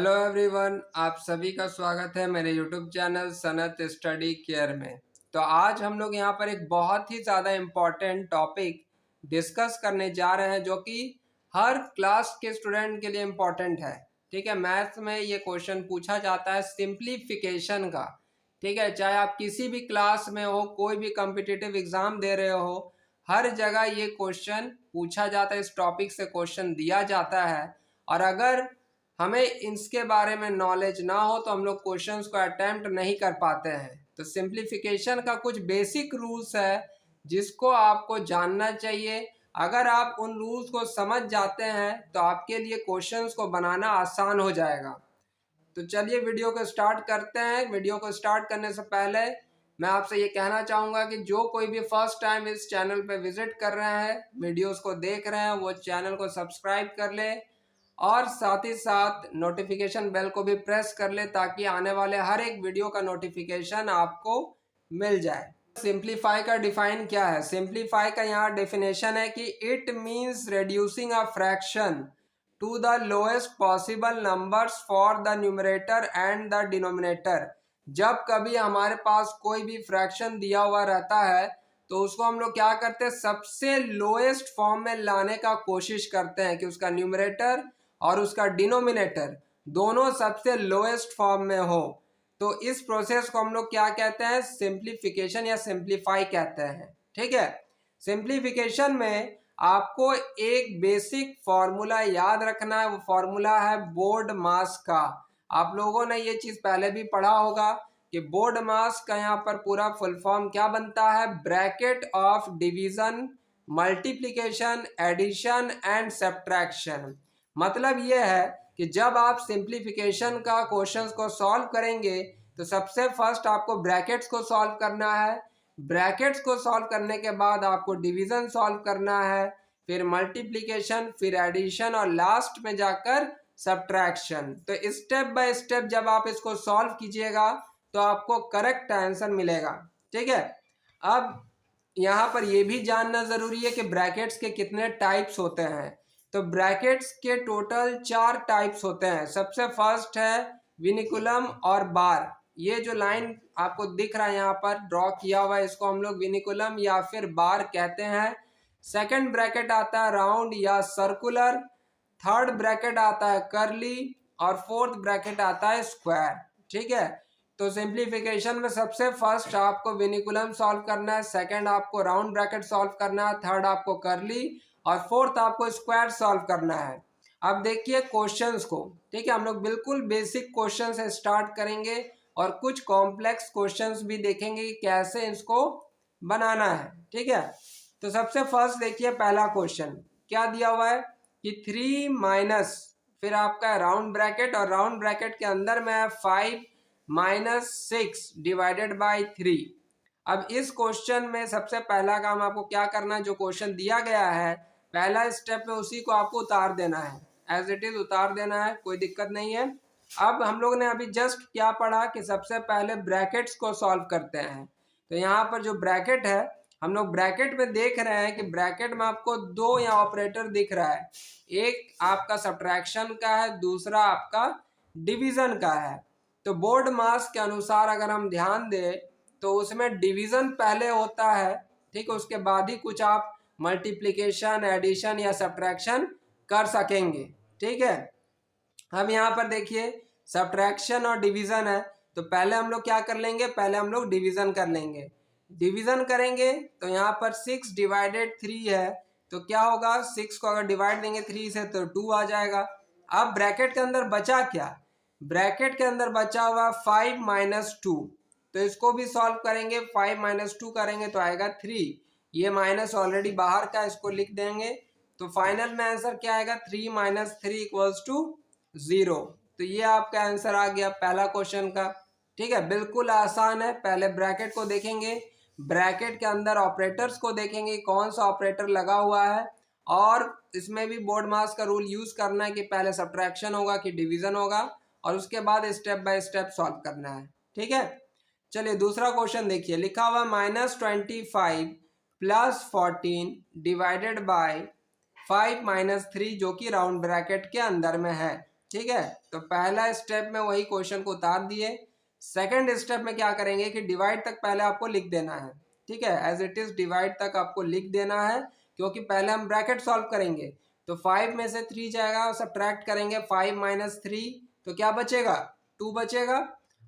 Hello everyone, आप सभी का स्वागत है मेरे YouTube channel Sanat study care में। तो आज हम लोग यहाँ पर एक बहुत ही ज़्यादा इम्पॉर्टेंट टॉपिक डिस्कस करने जा रहे हैं जो कि हर क्लास के स्टूडेंट के लिए इम्पॉर्टेंट है। ठीक है, मैथ्स में ये क्वेश्चन पूछा जाता है सिंप्लीफिकेशन का। ठीक है, चाहे आप किसी भी क्लास में हो, कोई भी कॉम्पिटिटिव एग्ज़ाम दे रहे हो, हर जगह ये क्वेश्चन पूछा जाता है, इस टॉपिक से क्वेश्चन दिया जाता है। और अगर हमें इसके बारे में नॉलेज ना हो तो हम लोग क्वेश्चंस को अटेम्प्ट नहीं कर पाते हैं। तो सिंप्लीफिकेशन का कुछ बेसिक रूल्स है जिसको आपको जानना चाहिए। अगर आप उन रूल्स को समझ जाते हैं तो आपके लिए क्वेश्चंस को बनाना आसान हो जाएगा। तो चलिए वीडियो को स्टार्ट करते हैं। वीडियो को स्टार्ट करने से पहले मैं आपसे ये कहना चाहूँगा कि जो कोई भी फर्स्ट टाइम इस चैनल पे विजिट कर रहे हैं, वीडियोस को देख रहे हैं, वो चैनल को सब्सक्राइब कर ले और साथ ही साथ नोटिफिकेशन बेल को भी प्रेस कर ले ताकि आने वाले हर एक वीडियो का नोटिफिकेशन आपको मिल जाए। सिंप्लीफाई का डिफाइन क्या है? सिंप्लीफाई का यहाँ डेफिनेशन है कि it means reducing a fraction to the lowest possible numbers for the numerator and the denominator. जब कभी हमारे पास कोई भी फ्रैक्शन दिया हुआ रहता है तो उसको हम लोग क्या करते हैं, सबसे लोएस्ट फॉर्म में लाने का कोशिश करते हैं कि उसका न्यूमरेटर और उसका डिनोमिनेटर दोनों सबसे लोएस्ट फॉर्म में हो। तो इस प्रोसेस को हम लोग क्या कहते हैं? सिंप्लीफिकेशन या सिंप्लीफाई कहते हैं। ठीक है, सिंप्लीफिकेशन में आपको एक बेसिक फॉर्मूला याद रखना है। वो फॉर्मूला है बोर्ड मास का। आप लोगों ने ये चीज पहले भी पढ़ा होगा कि बोर्ड मास का यहाँ पर पूरा फुल फॉर्म क्या बनता है? Bracket of division, multiplication, addition and subtraction. मतलब ये है कि जब आप सिंप्लीफिकेशन का क्वेश्चंस को सॉल्व करेंगे तो सबसे फर्स्ट आपको ब्रैकेट्स को सॉल्व करना है। ब्रैकेट्स को सॉल्व करने के बाद आपको डिवीजन सॉल्व करना है, फिर मल्टीप्लिकेशन, फिर एडिशन और लास्ट में जाकर सब्ट्रैक्शन। तो स्टेप बाय स्टेप जब आप इसको सॉल्व कीजिएगा तो आपको करेक्ट आंसर मिलेगा। ठीक है, अब यहाँ पर यह भी जानना जरूरी है कि ब्रैकेट्स के कितने टाइप्स होते हैं। तो ब्रैकेट्स के टोटल 4 टाइप्स होते हैं। सबसे फर्स्ट है विनिकुलम और बार। ये जो लाइन आपको दिख रहा है यहाँ पर ड्रॉ किया हुआ है, इसको हम लोग विनिकुलम या फिर बार कहते हैं। सेकंड ब्रैकेट आता है राउंड या सर्कुलर। थर्ड ब्रैकेट आता है करली और फोर्थ ब्रैकेट आता है स्क्वायर। ठीक है, तो सिंप्लीफिकेशन में सबसे फर्स्ट आपको विनिकुलम सॉल्व करना है, सेकंड आपको राउंड ब्रैकेट सॉल्व करना है, थर्ड आपको करली और फोर्थ आपको स्क्वायर सॉल्व करना है। अब देखिए क्वेश्चंस को। ठीक है, हम लोग बिल्कुल बेसिक क्वेश्चन से स्टार्ट करेंगे और कुछ कॉम्प्लेक्स क्वेश्चंस भी देखेंगे कि कैसे इसको बनाना है। ठीक है, तो सबसे फर्स्ट देखिए पहला क्वेश्चन क्या दिया हुआ है कि 3 माइनस फिर आपका राउंड ब्रैकेट और राउंड ब्रैकेट के अंदर में है 5 माइनस 6 डिवाइडेड बाई 3। अब इस क्वेश्चन में सबसे पहला काम आपको क्या करना है, जो क्वेश्चन दिया गया है पहला स्टेप में उसी को आपको उतार देना है, एज इट इज उतार देना है, कोई दिक्कत नहीं है। अब हम लोग ने अभी जस्ट क्या पढ़ा कि सबसे पहले ब्रैकेट्स को सॉल्व करते हैं। तो यहाँ पर जो ब्रैकेट है, हम लोग ब्रैकेट में देख रहे हैं कि ब्रैकेट में आपको 2 यहाँ ऑपरेटर दिख रहा है। एक आपका सब्ट्रैक्शन का है, दूसरा आपका डिवीजन का है। तो बोर्ड मास के अनुसार अगर हम ध्यान दें तो उसमें डिवीजन पहले होता है। ठीक है, उसके बाद ही कुछ आप मल्टीप्लिकेशन, एडिशन या सब्ट्रैक्शन कर सकेंगे। ठीक है, अब यहाँ पर देखिए सब्ट्रैक्शन और डिवीजन है, तो पहले हम लोग क्या कर लेंगे, पहले हम लोग डिवीजन कर लेंगे। डिवीजन करेंगे तो यहाँ पर 6 डिवाइडेड 3 है, तो क्या होगा, 6 को अगर डिवाइड देंगे 3 से तो 2 आ जाएगा। अब ब्रैकेट के अंदर बचा क्या, ब्रैकेट के अंदर बचा हुआ 5 माइनस 2, तो इसको भी सॉल्व करेंगे। 5 माइनस 2 करेंगे तो आएगा 3, ये माइनस ऑलरेडी बाहर का, इसको लिख देंगे। तो फाइनल में आंसर क्या आएगा, 3 माइनस 3 इक्वल्स टू 0। तो ये आपका आंसर आ गया पहला क्वेश्चन का। ठीक है, बिल्कुल आसान है। पहले ब्रैकेट को देखेंगे, ब्रैकेट के अंदर ऑपरेटर्स को देखेंगे कौन सा ऑपरेटर लगा हुआ है, और इसमें भी बोर्ड मास का रूल यूज करना है कि पहले सब्ट्रैक्शन होगा कि डिवीजन होगा, और उसके बाद स्टेप बाय स्टेप सॉल्व करना है। ठीक है, चलिए दूसरा क्वेश्चन देखिए, लिखा हुआ -25 प्लस 14 डिवाइडेड बाय 5 माइनस 3 जो कि राउंड ब्रैकेट के अंदर में है। ठीक है, तो पहला स्टेप में वही क्वेश्चन को उतार दिए। सेकंड स्टेप में क्या करेंगे कि डिवाइड तक पहले आपको लिख देना है। ठीक है, एज इट इज डिवाइड तक आपको लिख देना है, क्योंकि पहले हम ब्रैकेट सॉल्व करेंगे। तो 5 में से 3 जाएगा, सब्ट्रैक्ट करेंगे 5 माइनस 3, तो क्या बचेगा 2 बचेगा।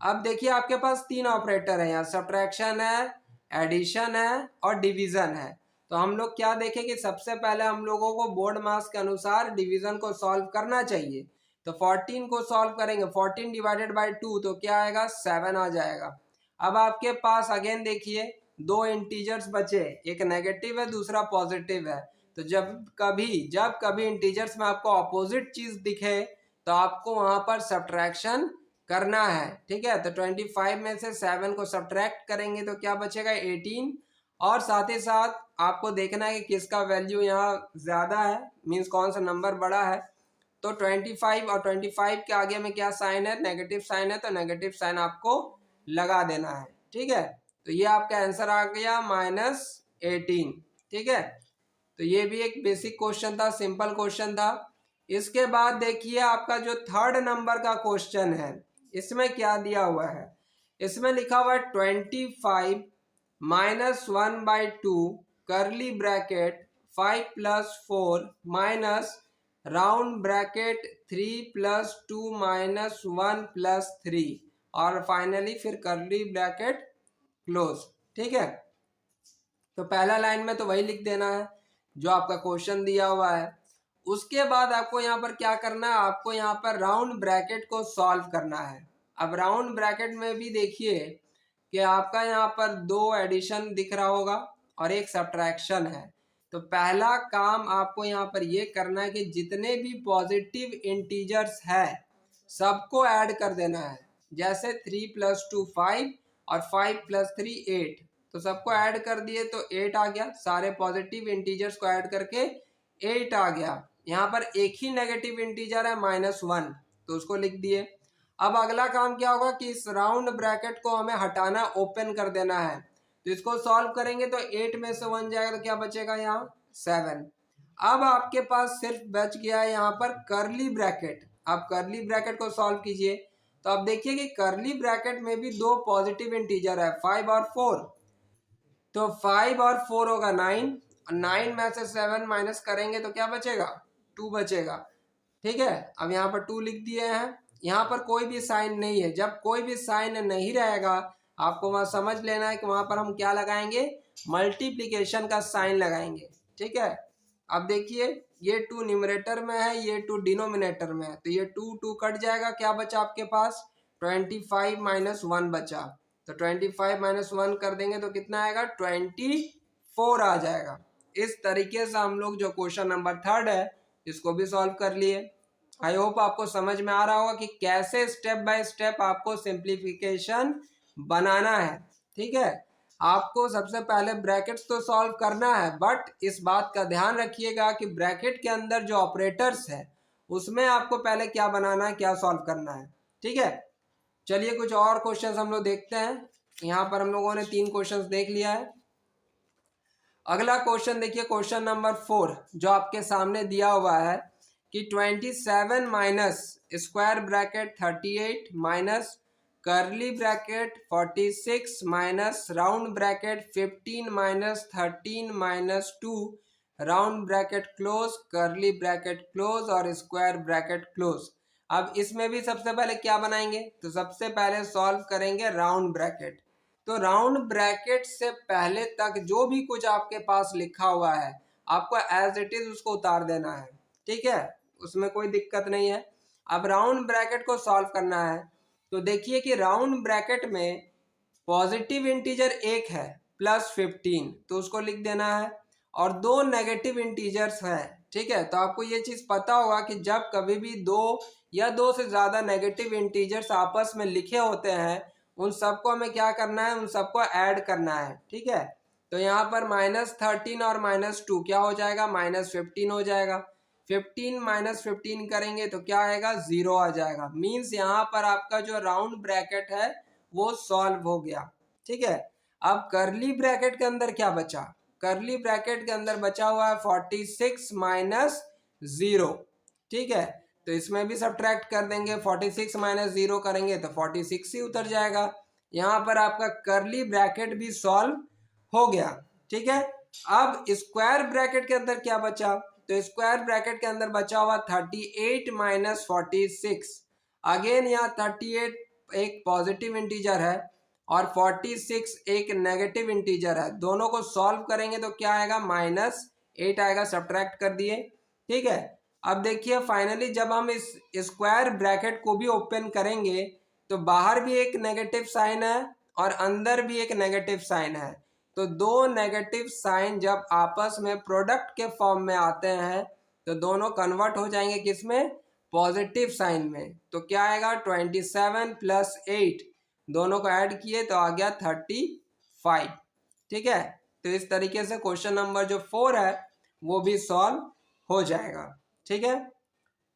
अब देखिए आपके पास 3 ऑपरेटर है यहाँ, सब्ट्रैक्शन है, एडिशन है और डिवीजन है। तो हम लोग क्या देखें कि सबसे पहले हम लोगों को बोर्ड मास के अनुसार डिवीजन को सॉल्व करना चाहिए। तो 14 को सॉल्व करेंगे, 14 डिवाइडेड बाई 2 तो क्या आएगा 7 आ जाएगा। अब आपके पास अगेन देखिए दो इंटीजर्स बचे, एक नेगेटिव है दूसरा पॉजिटिव है। तो जब कभी इंटीजर्स में आपको अपोजिट चीज दिखे तो आपको वहां पर सब्ट्रैक्शन करना है। ठीक है, तो 25 में से 7 को सब्ट्रैक्ट करेंगे तो क्या बचेगा 18, और साथ ही साथ आपको देखना है कि किसका वैल्यू यहाँ ज्यादा है, मीन्स कौन सा नंबर बड़ा है। तो 25 और 25 के आगे में क्या साइन है, नेगेटिव साइन है, तो नेगेटिव साइन आपको लगा देना है। ठीक है, तो ये आपका आंसर आ गया -18। ठीक है, तो ये भी एक बेसिक क्वेश्चन था, सिंपल क्वेश्चन था। इसके बाद देखिए आपका जो थर्ड नंबर का क्वेश्चन है, इसमें क्या दिया हुआ है, इसमें लिखा हुआ है 25 माइनस 1/2 करली bracket 5 + 4 minus round bracket 3 + 2 minus 1 + 3 और फाइनली फिर करली ब्रैकेट क्लोज। ठीक है, तो पहला लाइन में तो वही लिख देना है जो आपका क्वेश्चन दिया हुआ है। उसके बाद आपको यहाँ पर क्या करना है, आपको यहाँ पर राउंड ब्रैकेट को सॉल्व करना है। अब राउंड ब्रैकेट में भी देखिए कि आपका यहाँ पर 2 एडिशन दिख रहा होगा और एक सब्ट्रैक्शन है। तो पहला काम आपको यहाँ पर ये करना है कि जितने भी पॉजिटिव इंटीजर्स है सबको ऐड कर देना है। जैसे 3 + 2 5 और 5 + 3 8, तो सबको ऐड कर दिए तो 8 आ गया। सारे पॉजिटिव इंटीजर्स को ऐड करके 8 आ गया। यहाँ पर एक ही नेगेटिव इंटीजर है -1, तो उसको लिख दिए। अब अगला काम क्या होगा कि इस राउंड ब्रैकेट को हमें हटाना, ओपन कर देना है। तो इसको सॉल्व करेंगे तो 8 में से 1 जाएगा तो क्या बचेगा यहाँ 7। अब आपके पास सिर्फ बच गया है यहाँ पर करली ब्रैकेट। आप करली ब्रैकेट को सॉल्व कीजिए तो आप देखिए कि करली ब्रैकेट में भी 2 पॉजिटिव इंटीजर है 5 और 4। तो 5 और 4 होगा 9, और 9 में से 7 माइनस करेंगे तो क्या बचेगा 2 बचेगा। ठीक है, अब यहाँ पर 2 लिख दिए हैं। यहाँ पर कोई भी साइन नहीं है, जब कोई भी साइन नहीं रहेगा आपको वहां समझ लेना है कि वहां पर हम क्या लगाएंगे, मल्टीप्लीकेशन का साइन लगाएंगे। ठीक है, अब देखिए ये 2 न्यूमरेटर में है, ये 2 डिनोमिनेटर में है, तो ये 2 कट जाएगा, क्या बचा आपके पास 25 माइनस 1 बचा। तो 25 माइनस 1 कर देंगे तो कितना आएगा 24 आ जाएगा। इस तरीके से हम लोग जो क्वेश्चन नंबर थर्ड है इसको भी सॉल्व कर लिए। आई होप आपको समझ में आ रहा होगा कि कैसे स्टेप बाय स्टेप आपको सिंप्लीफिकेशन बनाना है। ठीक है, आपको सबसे पहले ब्रैकेट्स तो सॉल्व करना है, बट इस बात का ध्यान रखिएगा कि ब्रैकेट के अंदर जो ऑपरेटर्स है उसमें आपको पहले क्या बनाना है, क्या सॉल्व करना है। ठीक है, चलिए कुछ और क्वेश्चंस हम लोग देखते हैं। यहाँ पर हम लोगों ने 3 क्वेश्चंस देख लिया है। अगला क्वेश्चन देखिए, क्वेश्चन नंबर 4 जो आपके सामने दिया हुआ है कि 27 माइनस स्क्वायर ब्रैकेट 38 माइनस करली bracket 46 minus round bracket 15 minus 13 minus 2 round bracket close करली ब्रैकेट क्लोज और स्क्वायर ब्रैकेट क्लोज। अब इसमें भी सबसे पहले क्या बनाएंगे, तो सबसे पहले सॉल्व करेंगे राउंड ब्रैकेट। तो राउंड ब्रैकेट से पहले तक जो भी कुछ आपके पास लिखा हुआ है आपको एज इट इज उसको उतार देना है। ठीक है, उसमें कोई दिक्कत नहीं है। अब राउंड ब्रैकेट को सॉल्व करना है तो देखिए कि राउंड ब्रैकेट में पॉजिटिव इंटीजर एक है +15, तो उसको लिख देना है, और 2 नेगेटिव इंटीजर्स हैं। ठीक है, तो आपको ये चीज पता होगा कि जब कभी भी 2 या 2 से ज्यादा नेगेटिव इंटीजर्स आपस में लिखे होते हैं उन सबको हमें क्या करना है, उन सबको ऐड करना है। ठीक है, तो यहाँ पर -13 और -2 क्या हो जाएगा -15 हो जाएगा। 15 माइनस 15 करेंगे तो क्या आएगा 0 आ जाएगा। मीन्स यहाँ पर आपका जो राउंड ब्रैकेट है वो सॉल्व हो गया। ठीक है, अब करली ब्रैकेट के अंदर क्या बचा, करली ब्रैकेट के अंदर बचा हुआ है 46 माइनस 0। ठीक है, तो इसमें भी सब्ट्रैक्ट कर देंगे, 46 माइनस 0 करेंगे तो 46 ही उतर जाएगा। यहाँ पर आपका कर्ली ब्रैकेट भी सॉल्व हो गया। ठीक है, अब स्क्वायर ब्रैकेट के अंदर क्या बचा, तो स्क्वायर ब्रैकेट के अंदर बचा हुआ 38 माइनस 46। अगेन यहाँ 38 एक पॉजिटिव इंटीजर है और 46 एक नेगेटिव इंटीजर है, दोनों को सॉल्व करेंगे तो क्या आएगा, -8 आएगा, सब्ट्रैक्ट कर दिए। ठीक है, अब देखिए फाइनली जब हम इस स्क्वायर ब्रैकेट को भी ओपन करेंगे तो बाहर भी एक नेगेटिव साइन है और अंदर भी एक नेगेटिव साइन है, तो दो नेगेटिव साइन जब आपस में प्रोडक्ट के फॉर्म में आते हैं तो दोनों कन्वर्ट हो जाएंगे किसमें, पॉजिटिव साइन में। तो क्या आएगा, 27 प्लस 8, दोनों को ऐड किए तो आ गया 35। ठीक है, तो इस तरीके से क्वेश्चन नंबर जो 4 है वो भी सॉल्व हो जाएगा। ठीक है,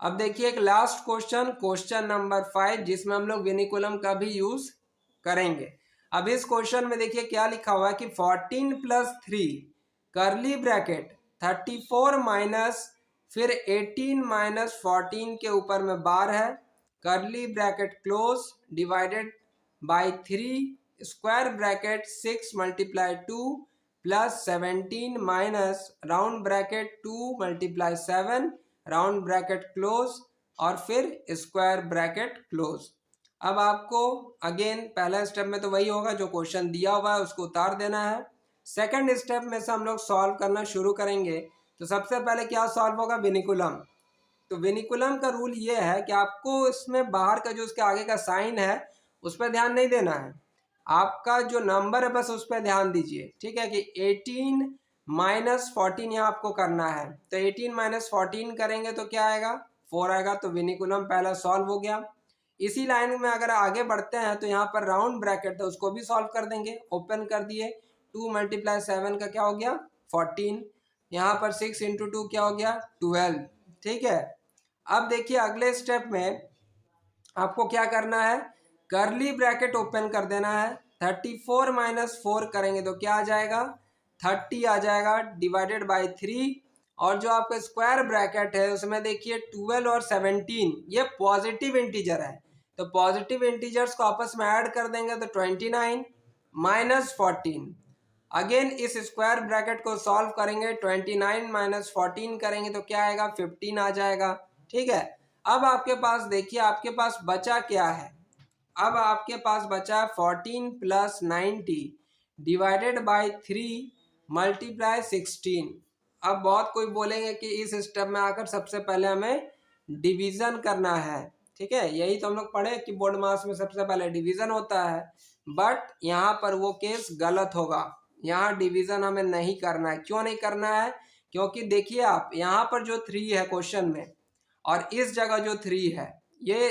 अब देखिए एक लास्ट क्वेश्चन, क्वेश्चन नंबर 5, जिसमें हम लोग विनिकुलम का भी यूज करेंगे। अब इस क्वेश्चन में देखिए क्या लिखा हुआ है कि 14 प्लस 3 कर्ली ब्रैकेट 34 माइनस फिर 18 माइनस 14 के ऊपर में बार है, curly bracket close divided by 3 square bracket 6 multiply 2 plus 17 minus round bracket 2 multiply 7 round bracket close और फिर स्क्वायर ब्रैकेट क्लोज। अब आपको अगेन पहला स्टेप में तो वही होगा जो क्वेश्चन दिया हुआ है उसको उतार देना है। सेकंड स्टेप में से हम लोग सॉल्व करना शुरू करेंगे। तो सबसे पहले क्या सॉल्व होगा, विनिकुलम। तो विनिकुलम का रूल ये है कि आपको इसमें बाहर का जो उसके आगे का साइन है उस पर ध्यान नहीं देना है, आपका जो नंबर है बस उस पर ध्यान दीजिए। ठीक है, कि 18 माइनस 14 यहाँ आपको करना है, तो 18 माइनस 14 करेंगे तो क्या आएगा, 4 आएगा। तो विनिकुलम पहला सॉल्व हो गया। इसी लाइन में अगर आगे बढ़ते हैं तो यहाँ पर राउंड ब्रैकेट है उसको भी सॉल्व कर देंगे, ओपन कर दिए, 2 मल्टीप्लाई 7 का क्या हो गया, 14। यहाँ पर 6 इंटू 2 क्या हो गया, 12। ठीक है, अब देखिए अगले स्टेप में आपको क्या करना है, कर्ली ब्रैकेट ओपन कर देना है, 34 माइनस 4 करेंगे तो क्या आ जाएगा, 30 आ जाएगा डिवाइडेड बाई 3। और जो आपका स्क्वायर ब्रैकेट है उसमें देखिए 12 और 17 ये पॉजिटिव इंटीजर है, तो पॉजिटिव इंटीजर्स को आपस में ऐड कर देंगे तो 29 माइनस 14। अगेन इस स्क्वायर ब्रैकेट को सॉल्व करेंगे, 29 माइनस 14 करेंगे तो क्या आएगा, 15 आ जाएगा। ठीक है, अब आपके पास देखिए आपके पास बचा क्या है, अब आपके पास बचा 14 प्लस 90 डिवाइडेड बाई 3 मल्टीप्लाई 16। अब बहुत कोई बोलेंगे कि इस स्टेप में आकर सबसे पहले हमें डिवीजन करना है। ठीक है, यही तो हम लोग पढ़े कि बोर्ड मास में सबसे पहले डिवीजन होता है, बट यहाँ पर वो केस गलत होगा, यहाँ डिवीजन हमें नहीं करना है। क्यों नहीं करना है, क्योंकि देखिए आप यहाँ पर जो 3 है क्वेश्चन में और इस जगह जो 3 है ये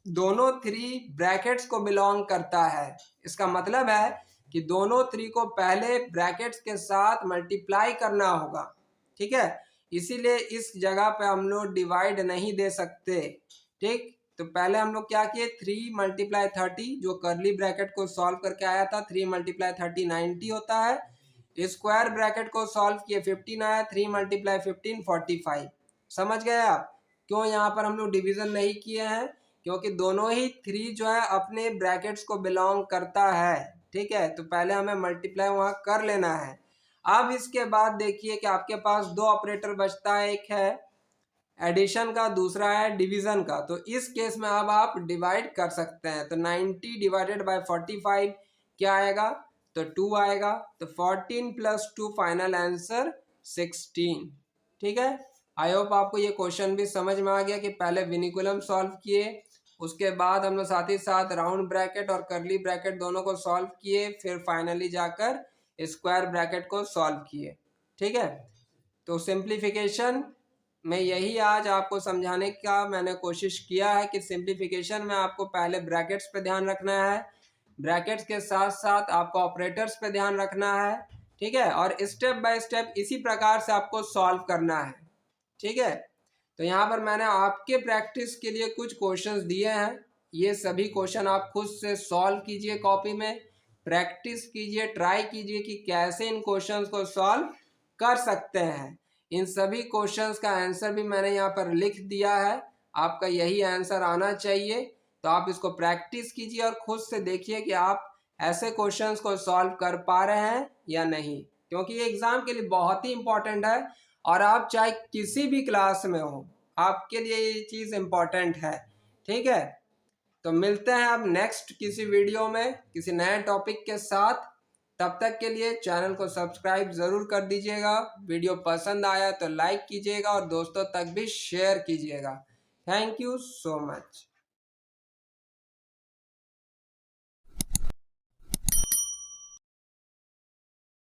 दोनों 3 ब्रैकेट्स को बिलोंग करता है। इसका मतलब है कि दोनों 3 को पहले ब्रैकेट्स के साथ मल्टीप्लाई करना होगा। ठीक है, इसीलिए इस जगह पे हम लोग डिवाइड नहीं दे सकते। ठीक, तो पहले हम लोग क्या किए, 3 मल्टीप्लाई 30 जो कर्ली ब्रैकेट को सॉल्व करके आया था, 3 मल्टीप्लाई 30 90 होता है। स्क्वायर ब्रैकेट को सॉल्व किए 15 आया, 3 मल्टीप्लाई 15 45। समझ गए आप क्यों यहाँ पर हम लोग डिवीजन नहीं किए हैं, क्योंकि दोनों ही 3 जो है अपने ब्रैकेट्स को बिलोंग करता है। ठीक है, तो पहले हमें मल्टीप्लाई वहाँ कर लेना है। अब इसके बाद देखिए कि आपके पास दो ऑपरेटर बचता है, एक है एडिशन का, दूसरा है डिवीजन का। तो इस केस में अब आप डिवाइड कर सकते हैं, तो 90 डिवाइडेड बाय 45 क्या आएगा, तो 2 आएगा। तो 14 प्लस 2 फाइनल आंसर 16। ठीक है, आई होप आपको ये क्वेश्चन भी समझ में आ गया कि पहले विनिकुलम सॉल्व किए, उसके बाद हम लोग साथ ही साथ राउंड ब्रैकेट और कर्ली ब्रैकेट दोनों को सॉल्व किए, फिर फाइनली जाकर स्क्वायर ब्रैकेट को सॉल्व किए। ठीक है, तो सिंप्लीफिकेशन में यही आज आपको समझाने का मैंने कोशिश किया है कि सिंप्लीफिकेशन में आपको पहले ब्रैकेट्स पे ध्यान रखना है, ब्रैकेट्स के साथ साथ आपको ऑपरेटर्स पे ध्यान रखना है। ठीक है, और स्टेप बाय स्टेप इसी प्रकार से आपको सॉल्व करना है। ठीक है, तो यहाँ पर मैंने आपके प्रैक्टिस के लिए कुछ क्वेश्चंस दिए हैं, ये सभी क्वेश्चन आप खुद से सॉल्व कीजिए, कॉपी में प्रैक्टिस कीजिए, ट्राई कीजिए कि कैसे इन क्वेश्चंस को सॉल्व कर सकते हैं। इन सभी क्वेश्चंस का आंसर भी मैंने यहाँ पर लिख दिया है, आपका यही आंसर आना चाहिए। तो आप इसको प्रैक्टिस कीजिए और खुद से देखिए कि आप ऐसे क्वेश्चंस को सॉल्व कर पा रहे हैं या नहीं, क्योंकि ये एग्जाम के लिए बहुत ही इंपॉर्टेंट है। और आप चाहे किसी भी क्लास में हो, आपके लिए ये चीज़ इम्पोर्टेंट है। ठीक है, तो मिलते हैं अब नेक्स्ट किसी वीडियो में किसी नए टॉपिक के साथ। तब तक के लिए चैनल को सब्सक्राइब ज़रूर कर दीजिएगा। वीडियो पसंद आया तो लाइक कीजिएगा और दोस्तों तक भी शेयर कीजिएगा। Thank you so much.